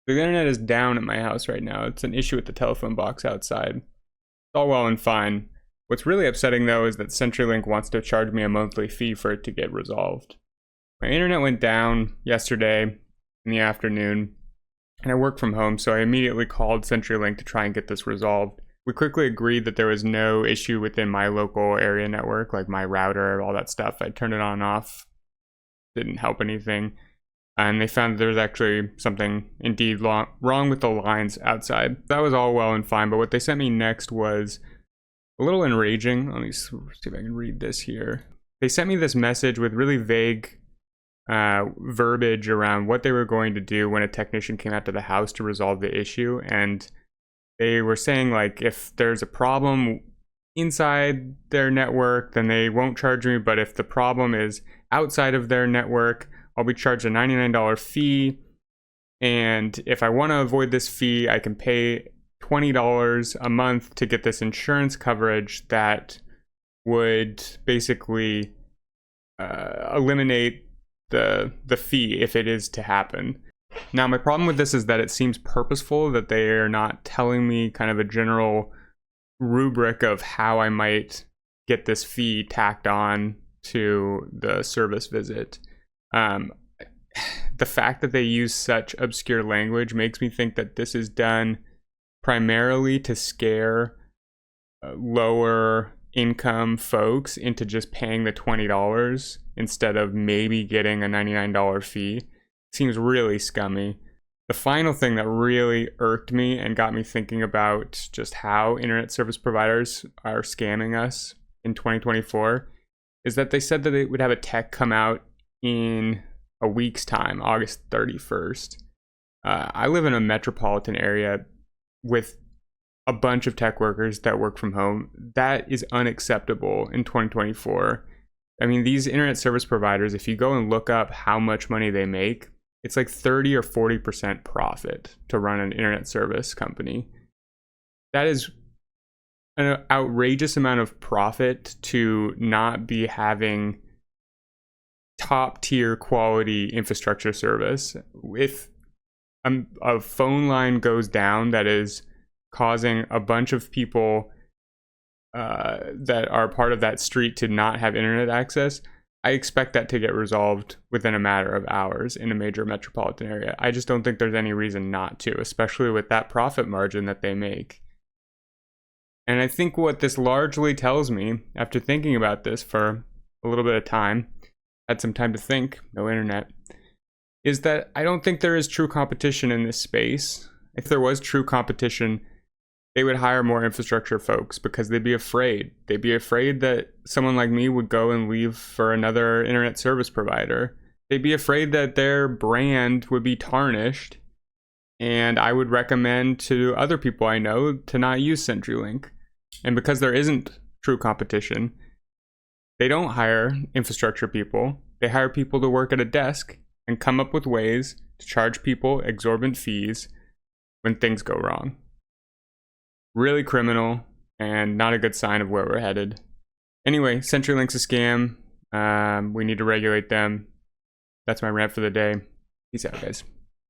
The internet is down at my house right now. It's an issue with the telephone box outside. It's all well and fine. What's really upsetting though is that CenturyLink wants to charge me a monthly fee for it to get resolved. My internet went down yesterday in the afternoon, and I work from home, so I immediately called CenturyLink to try and get this resolved. We quickly agreed that there was no issue within my local area network, like my router, all that stuff. I turned it on and off. Didn't help anything. And they found that there was actually something indeed wrong with the lines outside. That was all well and fine, but what they sent me next was a little enraging. Let me see if I can read this here. They sent me this message with really vague verbiage around what they were going to do when a technician came out to the house to resolve the issue. And they were saying, like, if there's a problem inside their network, then they won't charge me. But if the problem is outside of their network, I'll be charged a $99 fee. And if I want to avoid this fee, I can pay $20 a month to get this insurance coverage that would basically eliminate the fee if it is to happen. Now, my problem with this is that it seems purposeful, that they are not telling me kind of a general rubric of how I might get this fee tacked on to the service visit. The fact that they use such obscure language makes me think that this is done primarily to scare lower income folks into just paying the $20 instead of maybe getting a $99 fee. Seems really scummy. The final thing that really irked me and got me thinking about just how internet service providers are scamming us in 2024 is that they said that they would have a tech come out in a week's time, August 31st. I live in a metropolitan area with a bunch of tech workers that work from home. That is unacceptable in 2024. I mean, these internet service providers, if you go and look up how much money they make, it's like 30 or 40% profit to run an internet service company. That is an outrageous amount of profit to not be having top tier quality infrastructure service. If a phone line goes down that is causing a bunch of people that are part of that street to not have internet access, I expect that to get resolved within a matter of hours in a major metropolitan area. I just don't think there's any reason not to, especially with that profit margin that they make. And I think what this largely tells me, after thinking about this for a little bit of time, had some time to think, no internet, is that I don't think there is true competition in this space. If there was true competition, they would hire more infrastructure folks because they'd be afraid. They'd be afraid that someone like me would go and leave for another internet service provider. They'd be afraid that their brand would be tarnished, and I would recommend to other people I know to not use CenturyLink. And because there isn't true competition, they don't hire infrastructure people. They hire people to work at a desk and come up with ways to charge people exorbitant fees when things go wrong. Really criminal and not a good sign of where we're headed. Anyway, CenturyLink's a scam. We need to regulate them. That's my rant for the day. Peace out, guys.